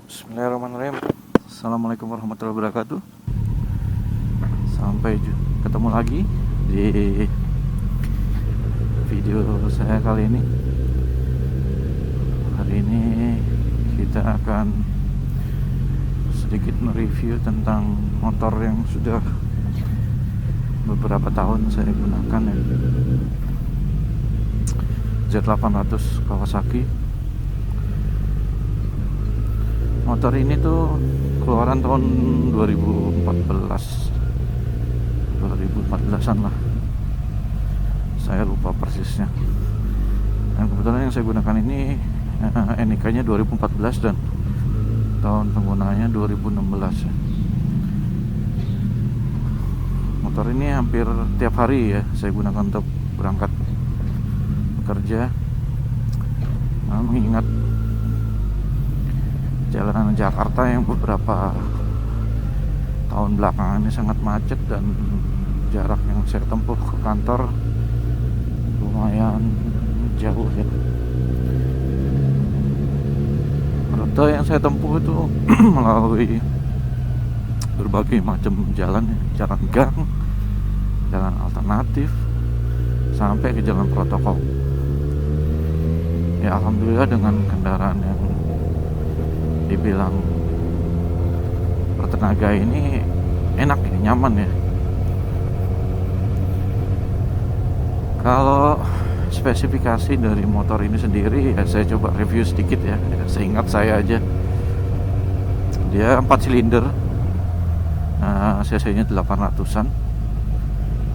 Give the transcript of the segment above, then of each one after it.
Bismillahirrahmanirrahim. Assalamualaikum warahmatullahi wabarakatuh. Sampai ketemu lagi di video saya kali ini. Hari ini kita akan sedikit mereview tentang motor yang sudah beberapa tahun saya gunakan ya. Z800 Kawasaki. Motor ini tuh keluaran tahun 2014an lah, saya lupa persisnya. Dan kebetulan yang saya gunakan ini NIK nya 2014 dan tahun penggunaannya 2016 ya. Motor ini hampir tiap hari ya saya gunakan untuk berangkat bekerja. Mengingat jalanan Jakarta yang beberapa tahun belakangan ini sangat macet dan jarak yang saya tempuh ke kantor lumayan jauh ya. Rute yang saya tempuh itu melalui berbagai macam jalan ya, jalan gang, jalan alternatif, sampai ke jalan protokol. Ya alhamdulillah dengan kendaraan yang dibilang bertenaga ini enak ya, nyaman ya. Kalau spesifikasi dari motor ini sendiri ya saya coba review sedikit ya, seingat saya aja. Dia 4 silinder, cc nya 800an.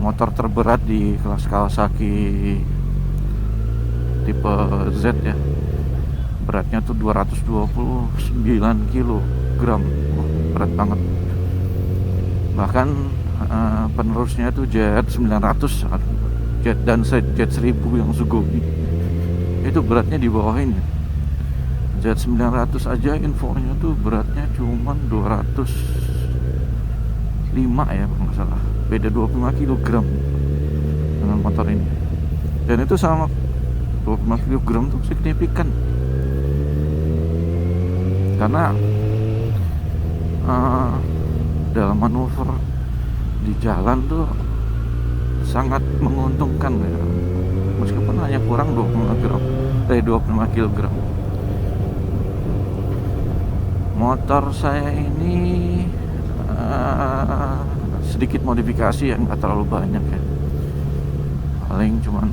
Motor terberat di kelas Kawasaki tipe Z ya, beratnya tuh 229 kg. Berat banget. Bahkan penerusnya tuh Z900 dan Z1000 yang Suzuki itu beratnya di bawah ini. Z900 aja infonya tuh beratnya cuman 205 ya kalau nggak salah, beda 25 kg dengan motor ini. Dan itu sama 25 kg tuh signifikan, karena dalam manuver di jalan tuh sangat menguntungkan ya, meskipun hanya kurang 25 kg. Motor saya ini sedikit modifikasi yang nggak terlalu banyak ya, paling cuman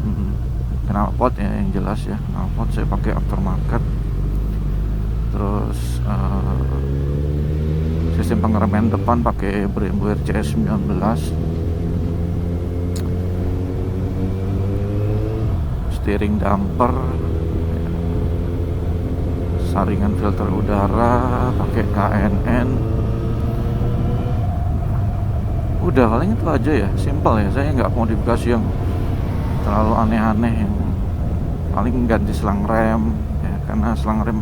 knalpot ya yang jelas ya. Knalpot saya pakai aftermarket. Terus sistem pengereman depan pakai Brembo RCS 19. Steering damper, saringan filter udara pakai KNN. Udah paling itu aja ya, simple ya. Saya nggak modifikasi yang terlalu aneh-aneh. Yang paling ganti selang rem ya, karena selang rem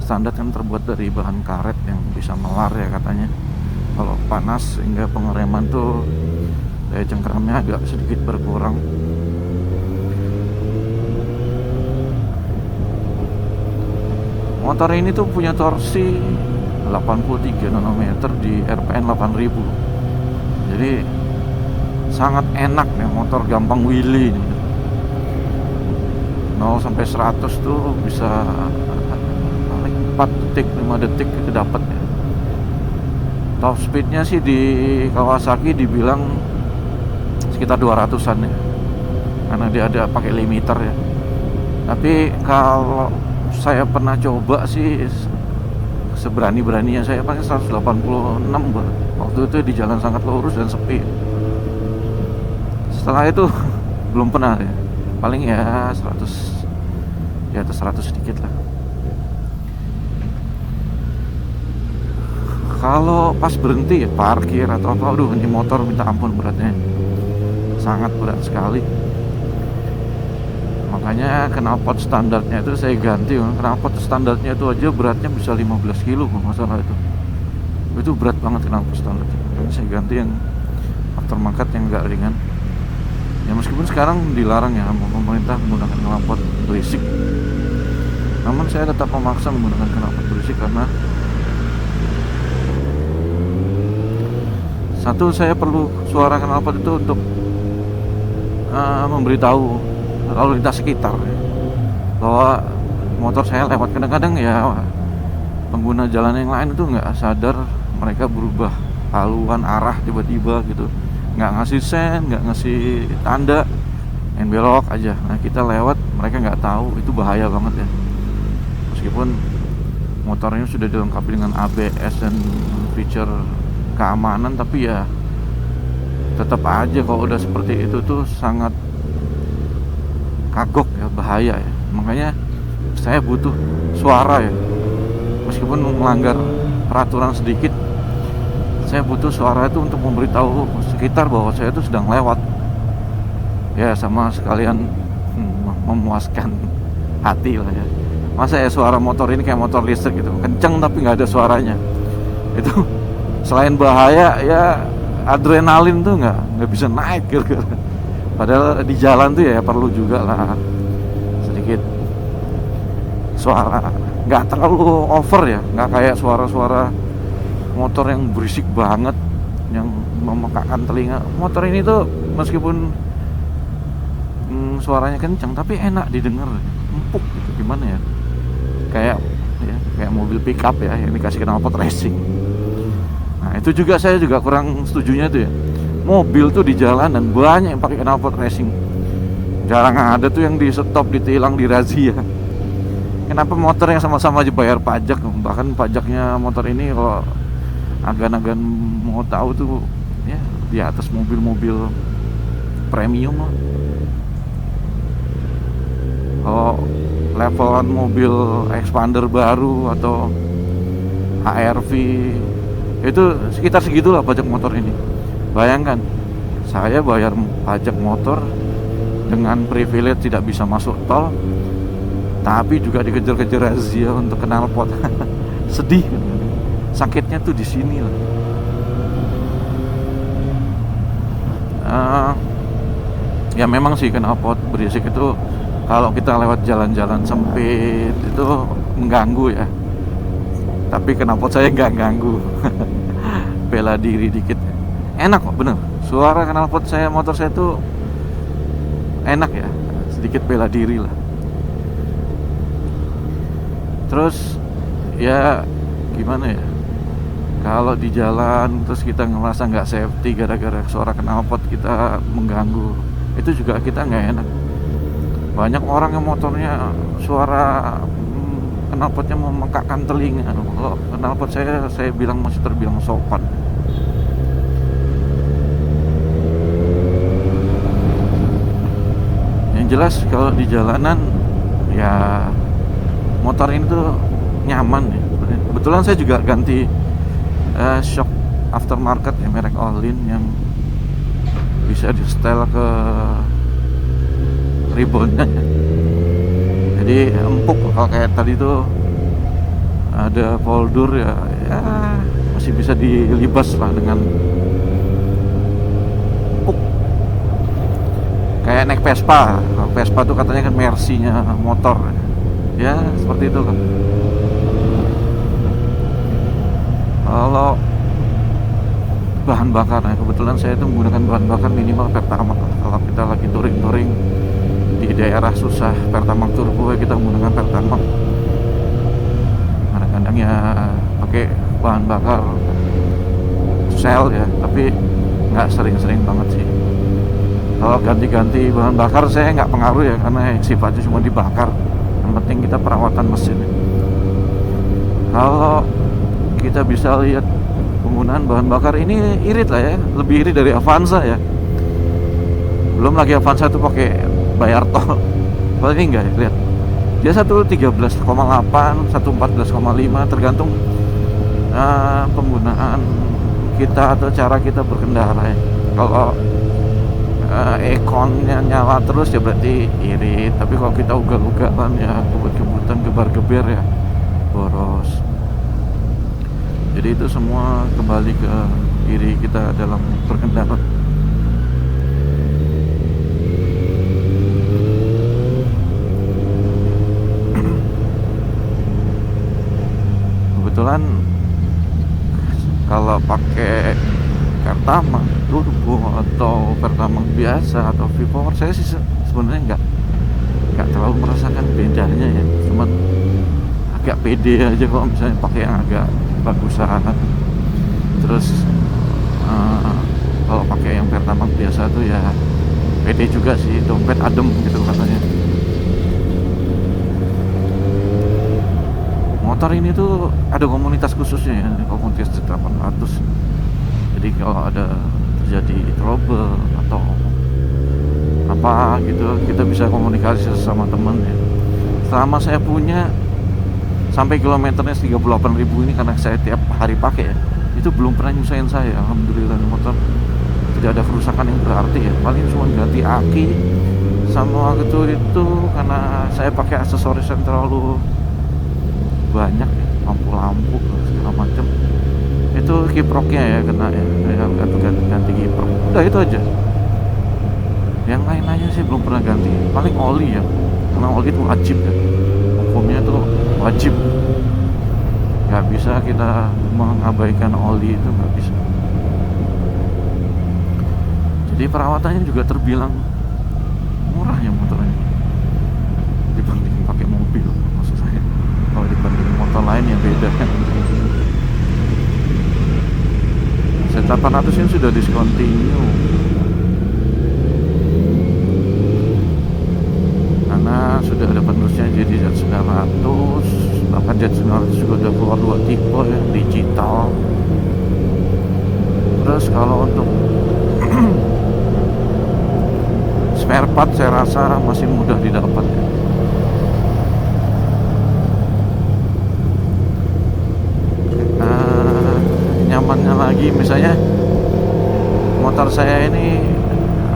standar kan terbuat dari bahan karet yang bisa melar ya katanya kalau panas, sehingga pengereman tuh daya cengkeramnya agak sedikit berkurang. Motor ini tuh punya torsi 83 Nm di RPM 8000. Jadi sangat enak nih motor, gampang wheelie nih. 0 sampai 100 tuh bisa paling 4 detik, 5 detik itu dapat ya. Top speednya sih di Kawasaki dibilang sekitar 200an ya, karena dia ada pakai limiter ya. Tapi kalau saya pernah coba sih seberani-beraninya saya pakai 186 waktu itu di jalan sangat lurus dan sepi. Setelah itu belum pernah ya, paling ya 100, di atas 100 sedikit lah. Kalau pas berhenti ya, parkir atau apa, aduh ini motor minta ampun beratnya, sangat berat sekali. Makanya knalpot standarnya itu saya ganti. Knalpot standarnya itu aja beratnya bisa 15 kilo kalau nggak salah itu. Itu berat banget knalpot standarnya. Makanya saya ganti yang aftermarket yang nggak ringan. Ya meskipun sekarang dilarang ya pemerintah menggunakan knalpot berisik. Namun saya tetap memaksa menggunakan knalpot berisik karena satu, saya perlu suara knalpot itu untuk memberitahu lalu lintas sekitar bahwa motor saya lewat. Kadang-kadang ya pengguna jalan yang lain itu nggak sadar, mereka berubah haluan arah tiba-tiba gitu, nggak ngasih sen, nggak ngasih tanda, yang belok aja. Nah kita lewat, mereka nggak tahu, itu bahaya banget ya. Meskipun motornya sudah dilengkapi dengan ABS dan feature keamanan, tapi ya tetap aja kalau udah seperti itu tuh sangat kagok ya, bahaya ya. Makanya saya butuh suara ya, meskipun melanggar peraturan sedikit, saya butuh suara itu untuk memberitahu sekitar bahwa saya itu sedang lewat ya, sama sekalian memuaskan hati lah ya. Masa ya suara motor ini kayak motor listrik gitu, kenceng tapi nggak ada suaranya, itu selain bahaya ya, adrenalin tuh nggak bisa naik gitu. Padahal di jalan tuh ya perlu juga lah sedikit suara, nggak terlalu over ya, nggak kayak suara-suara motor yang berisik banget, yang memekakkan telinga. Motor ini tuh meskipun suaranya kencang tapi enak didengar, empuk gitu, gimana ya, kayak mobil pickup ya yang dikasih knalpot racing. Nah itu juga saya juga kurang setujunya tuh ya, mobil tuh di jalan dan banyak yang pakai knalpot racing, jarang ada tuh yang di stop, ditilang, dirazia. Kenapa motor yang sama-sama aja bayar pajak, bahkan pajaknya motor ini kalau agan-agan mau tahu tuh ya di atas mobil-mobil premium lah. Kalau levelan mobil expander baru atau HRV itu sekitar segitulah pajak motor ini. Bayangkan, saya bayar pajak motor dengan privilege tidak bisa masuk tol, tapi juga dikejar-kejar razia untuk knalpot. Sedih, sakitnya tuh di sini lah. Ya memang sih knalpot berisik itu kalau kita lewat jalan-jalan sempit itu mengganggu ya. Tapi knalpot saya nggak ganggu. Bela diri dikit. Enak kok, bener. Suara knalpot saya, motor saya tuh enak ya. Sedikit bela diri lah. Terus ya gimana ya, kalau di jalan terus kita ngerasa nggak safety gara-gara suara knalpot kita mengganggu, itu juga kita nggak enak. Banyak orang yang motornya suara knalpotnya memekakkan telinga. Kalau knalpot saya bilang masih terbilang sopan. Yang jelas kalau di jalanan ya motor ini tuh nyaman ya. Kebetulan saya juga ganti shock aftermarket ya, merek Olin yang bisa di setel ke ribbonnya ya. Jadi empuk. Kalau kayak tadi tuh ada foldur ya masih bisa dilibas lah dengan empuk. Kayak naik Vespa. Vespa tuh katanya kan Mercy-nya motor ya, seperti itu kan. Kalau bahan bakar, nah kebetulan saya itu menggunakan bahan bakar minimal Pertamax. Kalau kita lagi touring di daerah susah Pertamax turbo, kita menggunakan Pertamax. Kadang-kadang ya pakai bahan bakar Shell ya, tapi nggak sering-sering banget sih. Kalau ganti-ganti bahan bakar saya nggak pengaruh ya, karena sifatnya cuma dibakar. Yang penting kita perawatan mesin. Kalau kita bisa lihat penggunaan bahan bakar ini irit lah ya, lebih irit dari Avanza ya. Belum lagi Avanza itu pakai bayar tol. Kalau ini enggak ya, lihat. Dia 113,8, 114,5 tergantung penggunaan kita atau cara kita berkendara ya. Kalau ekonnya nyala terus ya berarti irit, tapi kalau kita ugal-ugalan ya, kebut-kebutan, gebar-geber ya, boros. Jadi itu semua kembali ke diri kita dalam berkendara. jalan kalau pakai Pertamax, turbo atau Pertamax biasa atau V-Power, saya sih sebenarnya nggak terlalu merasakan bedanya ya, cuma agak pede aja kalau misalnya pakai yang agak bagusan. Terus kalau pakai yang Pertamax biasa tuh ya pede juga sih, dompet adem gitu katanya. Motor ini tuh ada komunitas khususnya ya, komunitas 800. Jadi kalau ada terjadi trouble atau apa gitu, kita bisa komunikasi sama temen ya. Selama saya punya sampai kilometernya 38.000 ini, karena saya tiap hari pakai ya, itu belum pernah nyusahin saya. Alhamdulillah, motor tidak ada kerusakan yang berarti ya. Paling cuma ganti aki sama waktu itu karena saya pakai aksesoris yang terlalu banyak ya, lampu-lampu segala macam. Itu kiproknya ya kena ya, ganti kiprok. Udah itu aja. Yang lain-lainnya sih belum pernah ganti. Paling oli ya, karena oli itu wajib ya. Hukumnya itu wajib. Nggak bisa kita mengabaikan oli, itu nggak bisa. Jadi perawatannya juga terbilang murah ya motornya dibanding pakai mobil, maksud saya. Kalau dibanding motor lain ya beda kan. Z800 ini sudah discontinue karena sudah ada penerusnya, jadi Z900. Bahkan Z900 juga udah keluar 2 tipe ya, digital. Terus kalau untuk spare part saya rasa masih mudah didapat ya. Nyamannya lagi, misalnya motor saya ini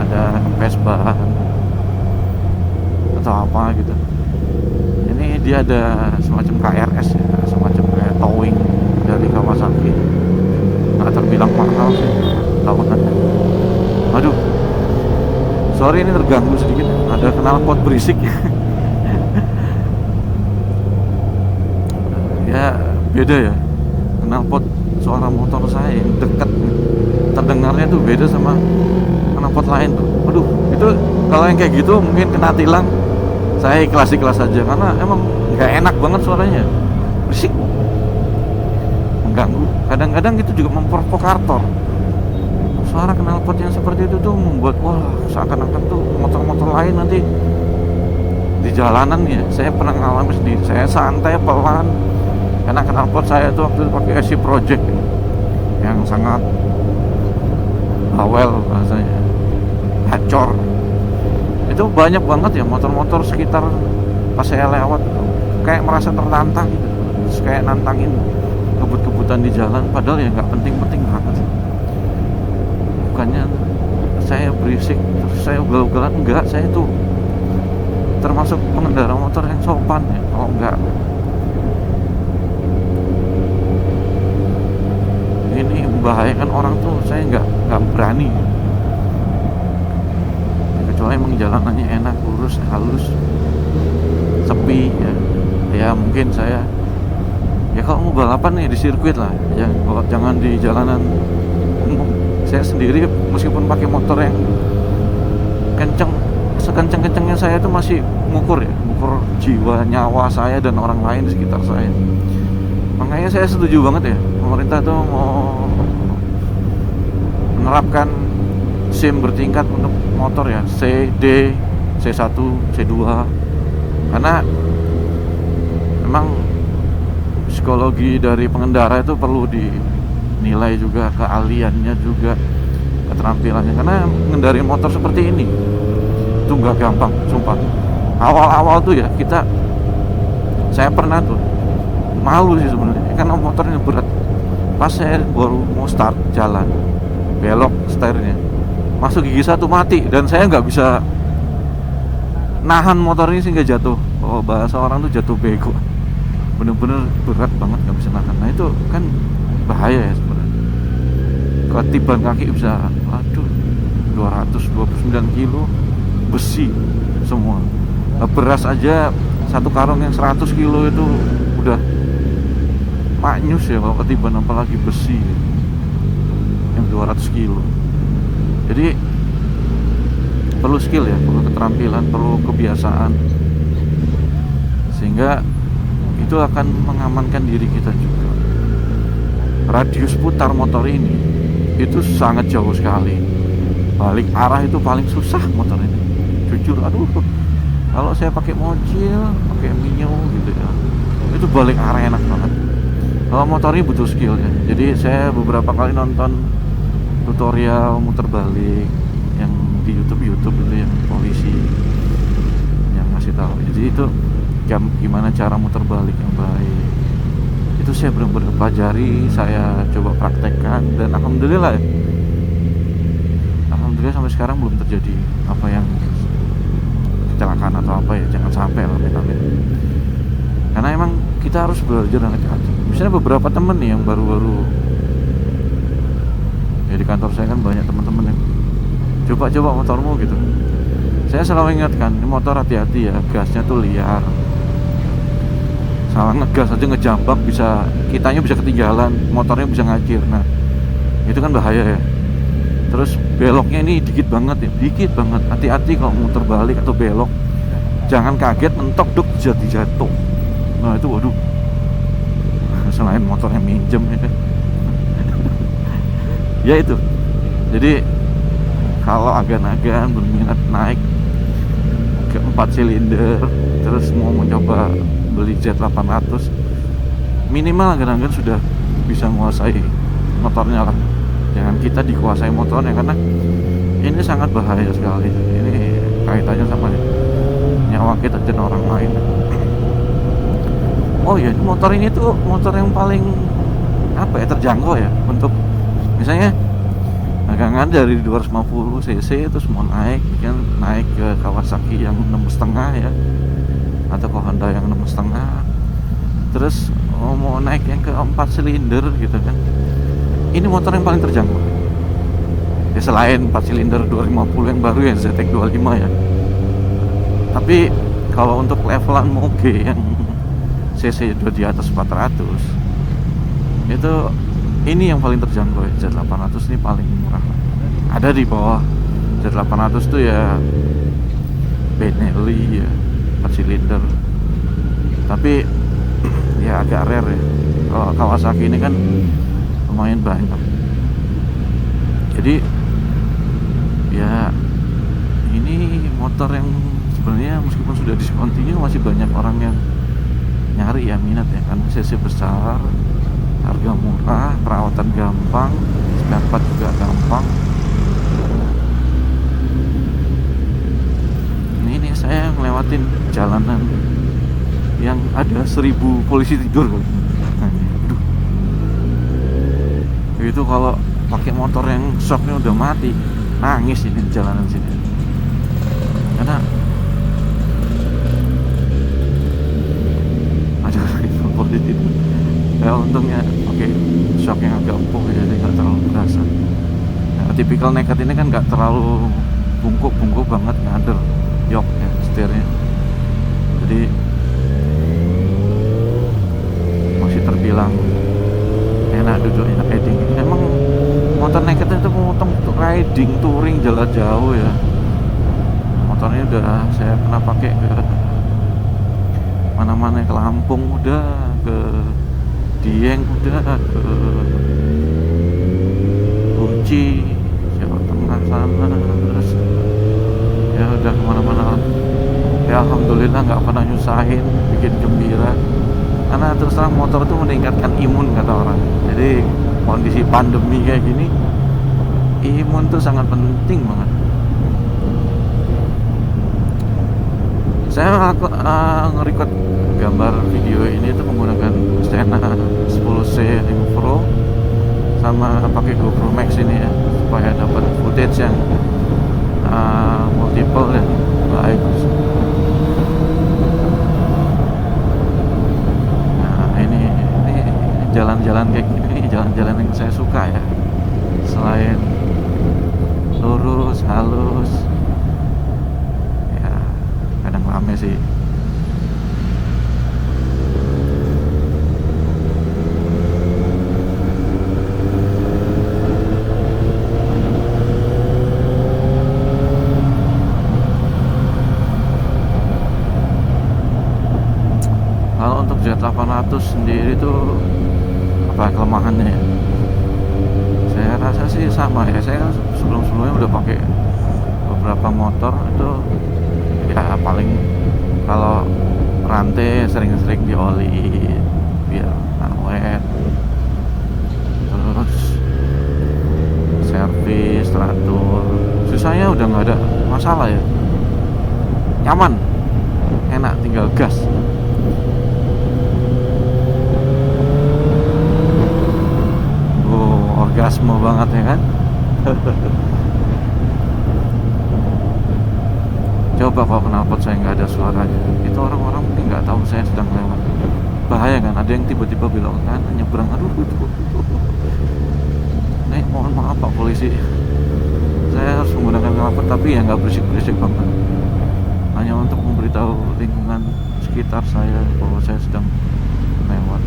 ada kempes ban atau apa gitu, ini dia ada semacam KRS ya, semacam kayak towing dari Kawasaki. Nggak terbilang mahal sih tahunan. Aduh, sorry ini terganggu sedikit, ada knalpot berisik. Ya beda ya, knalpot suara motor saya yang dekat, terdengarnya tuh beda sama knalpot lain tuh. Aduh, itu kalau yang kayak gitu mungkin kena tilang, saya ikhlas aja karena emang nggak enak banget suaranya, berisik, mengganggu. Kadang-kadang itu juga memprovokator. Suara knalpot yang seperti itu tuh membuat wah, seakan-akan tuh motor-motor lain nanti di jalanan ya. Saya pernah ngalamin sendiri, saya santai pelan karena knalpot saya tuh waktu itu pakai SC Project yang sangat bawel rasanya, hacor. Itu banyak banget ya motor-motor sekitar pas saya lewat tuh, kayak merasa tertantang gitu. Terus kayak nantangin kebut-kebutan di jalan, padahal ya nggak penting-penting banget. Bukannya saya berisik terus saya ugal-ugalan, enggak, saya tuh termasuk pengendara motor yang sopan ya. Kalau enggak, ini membahayakan orang tuh saya nggak berani, kecuali emang jalanannya enak, lurus, halus, sepi ya mungkin saya ya kalau mau balapan nih di sirkuit lah ya, jangan di jalanan umum. Saya sendiri meskipun pakai motor yang kenceng, sekenceng-kencengnya saya itu masih ngukur jiwa, nyawa saya dan orang lain di sekitar saya. Makanya saya setuju banget ya, pemerintah tuh mau menerapkan SIM bertingkat untuk motor ya, C, D, C1, C2. Karena memang psikologi dari pengendara itu perlu dinilai juga, keahliannya juga, keterampilannya. Karena mengendarai motor seperti ini itu nggak gampang, sumpah. Awal-awal tuh ya saya pernah tuh malu sih sebenarnya karena motornya berat. Pas saya baru mau start jalan, belok setirnya, masuk gigi 1 mati, dan saya nggak bisa nahan motor ini sehingga jatuh. Oh, bahasa orang tuh jatuh bego, bener-bener berat banget, nggak bisa nahan. Nah itu kan bahaya ya sebenarnya. Ketiban kaki bisa, aduh, 229 kilo besi semua. Beras aja 1 karung yang 100 kilo itu udah maknyus ya kalau ketiban, apalagi besi ya, yang 200 kilo. Jadi perlu skill ya, perlu keterampilan, perlu kebiasaan, sehingga itu akan mengamankan diri kita juga. Radius putar motor ini itu sangat jauh sekali. Balik arah itu paling susah motor ini, jujur. Aduh, kalau saya pakai mobil, pakai Mio gitu ya, itu balik arah enak banget. Kalau motor ini butuh skill ya. Jadi saya beberapa kali nonton tutorial muter balik yang di YouTube itu yang polisi yang ngasih tahu. Jadi itu gimana cara muter balik yang baik. Itu saya benar-benar pelajari, saya coba praktekkan, dan alhamdulillah sampai sekarang belum terjadi apa yang kecelakaan atau apa ya, jangan sampai lah, amin. Karena emang kita harus belajar dengan hati-hati. Misalnya beberapa temen nih yang baru-baru ya, di kantor saya kan banyak teman-teman yang coba motormu gitu. Saya selalu ingatkan, ini motor hati-hati ya, gasnya tuh liar, salah ngegas aja ngejambak kitanya bisa ketinggalan, motornya bisa ngacir. Nah itu kan bahaya ya. Terus beloknya ini dikit banget. Hati-hati kalau muter balik atau belok, jangan kaget mentok duk jatuh. Nah itu waduh, selain motornya minjem ya. Ya itu. Jadi kalau agan-agan berminat naik ke 4 silinder, terus mau mencoba beli Z800, minimal agan-agan sudah bisa menguasai motornya lah. Jangan kita dikuasai motornya, karena ini sangat bahaya sekali. Ini kaitannya sama nyawa kita dan orang lain. Oh ya, motor ini tuh motor yang paling terjangkau ya, untuk misalnya dagangan dari 250 cc terus mau naik ke Kawasaki yang 6,5 ya, atau ke Honda yang 6,5, terus mau naik yang ke 4 silinder gitu kan. Ini motor yang paling terjangkau ya, selain 4 silinder 250 yang baru ya, ZX 25 ya. Tapi kalau untuk levelan moge yang cc udah di atas 400, itu ini yang paling terjangkau ya. Z800 ini paling murah. Ada di bawah Z800 tuh ya Benelli ya, 4 silinder, tapi ya agak rare ya. Kalau Kawasaki ini kan lumayan banyak. Jadi ya ini motor yang sebenarnya meskipun sudah discontinue masih banyak orang yang nyari ya, minat ya, kan cc besar, harga murah, perawatan gampang, spare part juga gampang. Ini saya ngelewatin jalanan yang ada 1000 polisi tidur. Aduh, itu kalau pakai motor yang shocknya udah mati, nangis ini jalanan sini. Karena ada polisi itu. Ya untungnya pakai shock yang agak empuk ya, jadi nggak terlalu berasa. Nah, tipikal nekat ini kan nggak terlalu bungkuk banget, ngader yok ya setirnya. Jadi masih terbilang enak duduknya, riding. Emang motor nekat itu untuk riding, touring, jalan jauh ya. Motornya udah saya pernah pakai ke mana-mana, ke Lampung udah, ke Dieng udah, ke Guci, Jawa Tengah sana, terus ya udah kemana-mana. Ya alhamdulillah nggak pernah nyusahin, bikin gembira. Karena terus terang motor itu meningkatkan imun kata orang. Jadi kondisi pandemi kayak gini, imun tuh sangat penting banget. Saya nge-record gambar video ini itu menggunakan Stena 10C 5 Pro sama pakai GoPro Max ini ya, supaya dapat footage yang multiple dan baik. Nah ini jalan-jalan kayak gini, jalan-jalan yang saya suka ya. Selain lurus, halus, ya kadang rame sih. untuk Z800 sendiri tuh apa kelemahannya ya? Saya rasa sih sama ya. Saya sebelumnya udah pakai beberapa motor itu ya, paling kalau rantai sering-sering dioli biar awet, terus servis teratur, sisanya udah nggak ada masalah ya, nyaman, enak, tinggal gas. Orgasme banget ya kan. Coba kalau knalpot saya nggak ada suaranya, itu orang-orang mungkin nggak tahu saya sedang lewat. Bahaya kan, ada yang tiba-tiba belok kan, nyebrang, aduh. Nih mohon maaf Pak Polisi, saya harus menggunakan knalpot tapi ya nggak berisik-berisik banget, hanya untuk memberitahu lingkungan sekitar saya bahwa saya sedang lewat.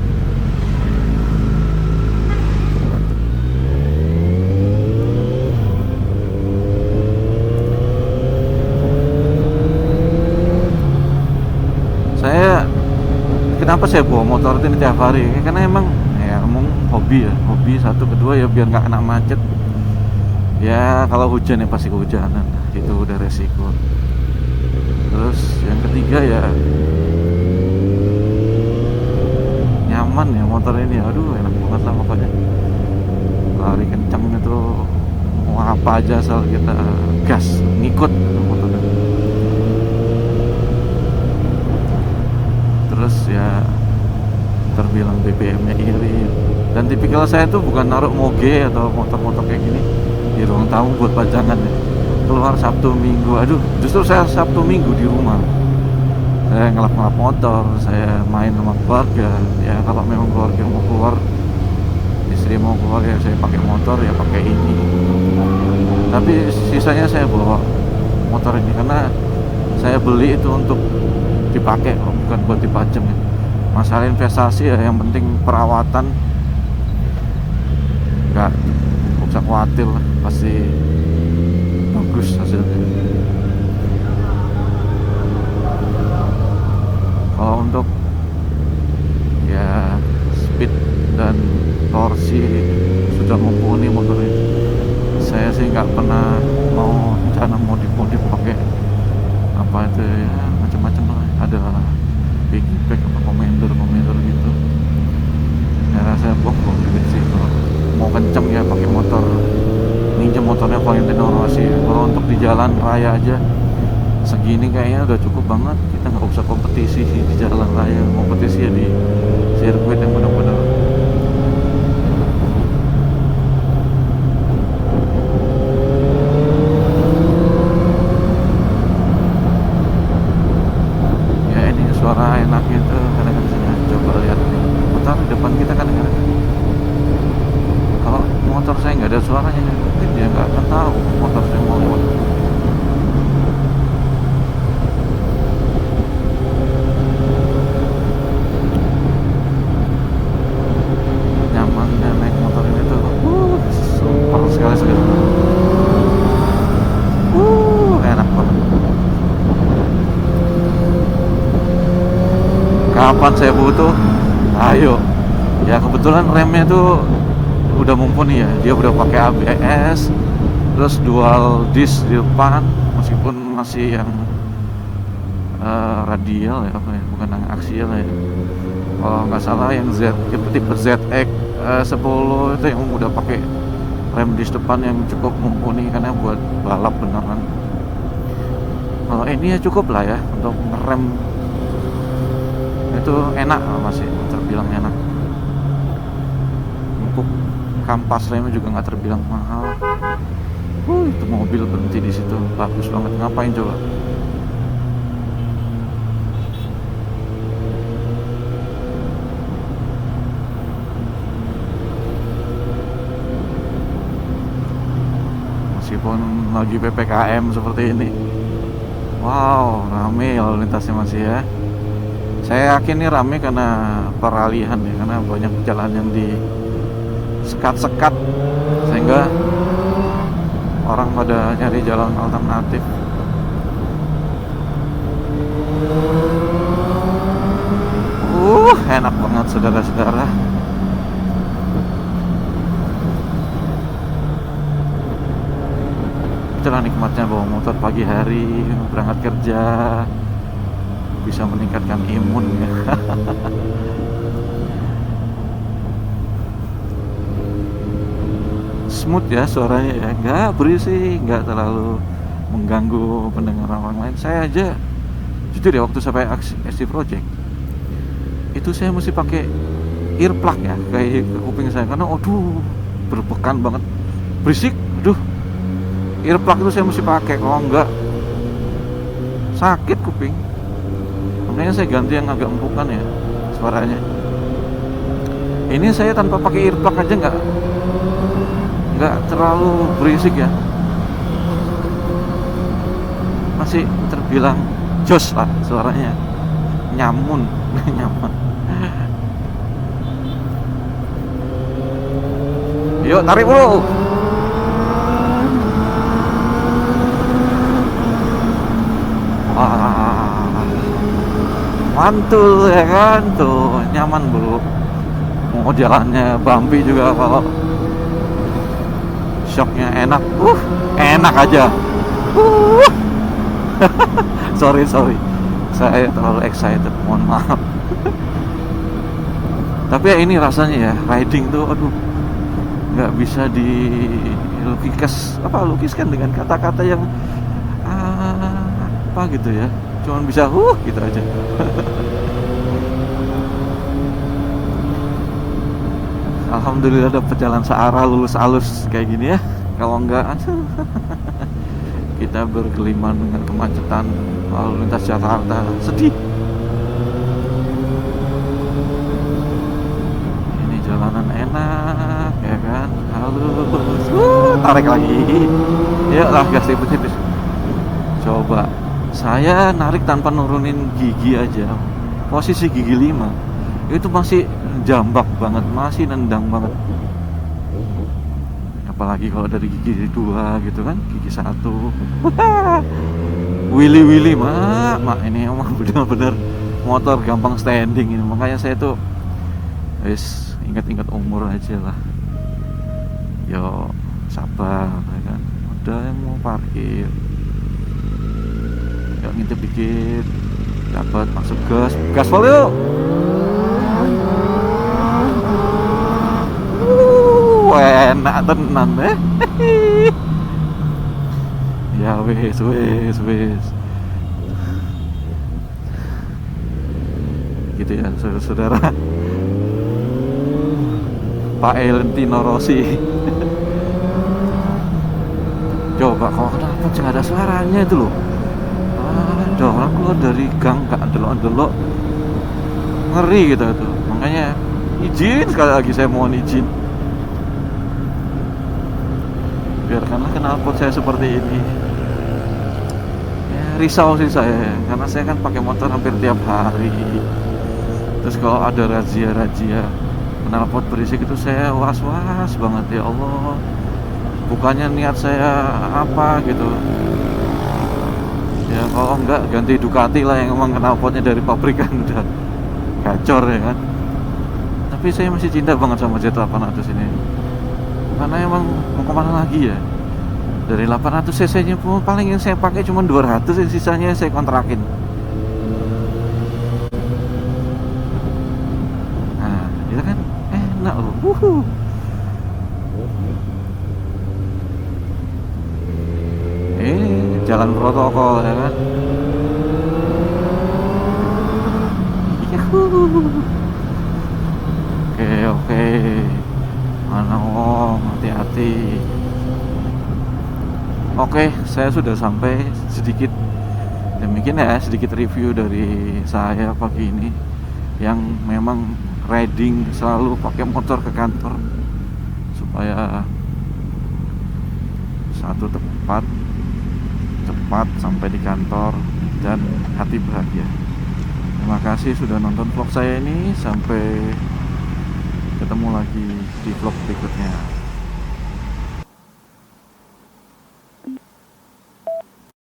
Kenapa saya bawa motor ini tiap hari? Karena emang ya hobi ya, hobi satu, kedua ya biar nggak kena macet. Ya kalau hujan ya pasti kehujanan, itu udah resiko. Terus yang ketiga ya nyaman ya motor ini, aduh enak banget lah pokoknya. Lari kencang itu mau apa aja asal kita gas ngikut motornya. Terus ya terbilang BBM-nya irit. Dan tipikal saya tuh bukan naruh moge atau motor-motor kayak gini di ruang tamu buat pajangan ya. Keluar Sabtu Minggu, aduh justru saya Sabtu Minggu di rumah saya ngelap-ngelap motor, saya main sama keluarga. Ya kalau memang keluarga mau keluar, istri mau keluar, ya saya pakai motor, ya pakai ini. Tapi sisanya saya bawa motor ini karena saya beli itu untuk dipakai, bukan buat dipajang ya. Masalah investasi ya, yang penting perawatan, nggak usah khawatir lah, pasti bagus hasilnya. Kalau untuk ya speed dan torsi sudah mumpuni motor ini. Saya sih nggak pernah mau rencana modif pakai apa itu ya, macam-macam lah. Ada piggyback apa commander gitu. Saya rasa buang duit sih. Kalau mau kenceng ya pakai motor, minjem motornya Valentino Rossi. Kalau untuk di jalan raya aja segini kayaknya udah cukup banget. Kita nggak usah kompetisi di jalan raya, kompetisi ya di sirkuit yang benar-benar suara enak gitu. Kadang-kadang saya coba lihat nih, motor di depan kita kadang-kadang kalau motor saya nggak ada suaranya, mungkin dia nggak akan tahu motor saya mau lewat. Nyamannya naik motor ini tuh super sekali. Enak banget. Kapan saya butuh, ayo. Ya kebetulan remnya tuh udah mumpuni ya, dia udah pakai ABS, terus dual disc di depan, meskipun masih yang radial ya, apa ya, bukan yang aksial ya. Kalau nggak salah yang tipe ZX 10 itu yang udah pakai rem disc depan yang cukup mumpuni karena buat balap beneran. Kalau ini ya cukup lah ya untuk ngerem, itu enak, masih terbilang enak. Untuk kampas remnya juga nggak terbilang mahal. Itu mobil berhenti di situ, bagus banget. Ngapain coba? Meskipun lagi PPKM seperti ini, wow, rame lalu lintasnya masih ya. Saya yakin ini rame karena peralihan ya, karena banyak jalan yang disekat-sekat sehingga orang pada nyari jalan alternatif. nikmat saudara-saudara. Itulah nikmatnya bawa motor pagi hari, berangkat kerja, bisa meningkatkan imun ya. Smooth ya suaranya ya, nggak berisik, nggak terlalu mengganggu pendengaran orang lain. Saya aja jujur ya, waktu sampai SC Project itu saya mesti pakai earplug ya kayak ke kuping saya, karena aduh berbekan banget, berisik. Aduh, earplug itu saya mesti pakai, kalau enggak sakit kuping. Makanya saya ganti yang agak empukan ya suaranya. Ini saya tanpa pakai earplug aja nggak terlalu berisik ya, masih terbilang jos lah suaranya, nyamun. Nyaman. Yuk tarik bro. Mantul ya kan, tuh nyaman bro. Mau jalannya bumpy juga, kalau shocknya enak, enak aja. sorry saya terlalu excited, mohon maaf. Tapi ya ini rasanya ya, riding tuh aduh nggak bisa lukiskan dengan kata-kata yang apa gitu ya, cuman bisa gitu aja. Alhamdulillah dapat jalan searah, lulus alus kayak gini ya. Kalau enggak kita bergeliman dengan kemacetan lalu lintas Jakarta, sedih. Ini jalanan enak ya kan, halus, tarik lagi, ya lah gas tipis-tipis. Coba saya narik tanpa nurunin gigi aja, posisi gigi 5 itu masih jambak banget, masih nendang banget. Apalagi kalau dari gigi 2 gitu kan, gigi 1 Willy mak ini emang bener-bener motor gampang standing ini. Makanya saya tuh ingat-ingat umur aja lah. Yo sabar ya kan, udah yang mau parkir yuk ngintip dikit, dapat masuk gaspol yuk. Enak tenan ya wes gitu ya saudara-saudara. Pak Valentino Rossi. Coba kalau kenapa nggak ada suaranya itu loh, ada orang keluar dari gang gak delok-delok, ngeri gitu tuh. Makanya izin, sekali lagi saya mohon izin, biarkanlah knalpot saya seperti ini ya. Risau sih saya, karena saya kan pakai motor hampir tiap hari. Terus kalau ada razia knalpot berisik itu saya was-was banget. Ya Allah, bukannya niat saya apa gitu ya, kalau enggak ganti Ducati lah yang emang knalpotnya dari pabrikan udah gacor ya kan. Tapi saya masih cinta banget sama Z800 ini, karena emang mau kemana lagi ya. Dari 800 cc nya pun paling yang saya pakai cuma 200, yang sisanya saya kontrakin. Nah itu kan enak loh. Ini jalan protokol ya kan. Oke. Mana hati-hati. Oke, saya sudah sampai. Sedikit demikian ya, sedikit review dari saya pagi ini, yang memang riding selalu pakai motor ke kantor supaya cepat sampai di kantor dan hati bahagia. Terima kasih sudah nonton vlog saya ini. Sampai ketemu lagi di vlog berikutnya.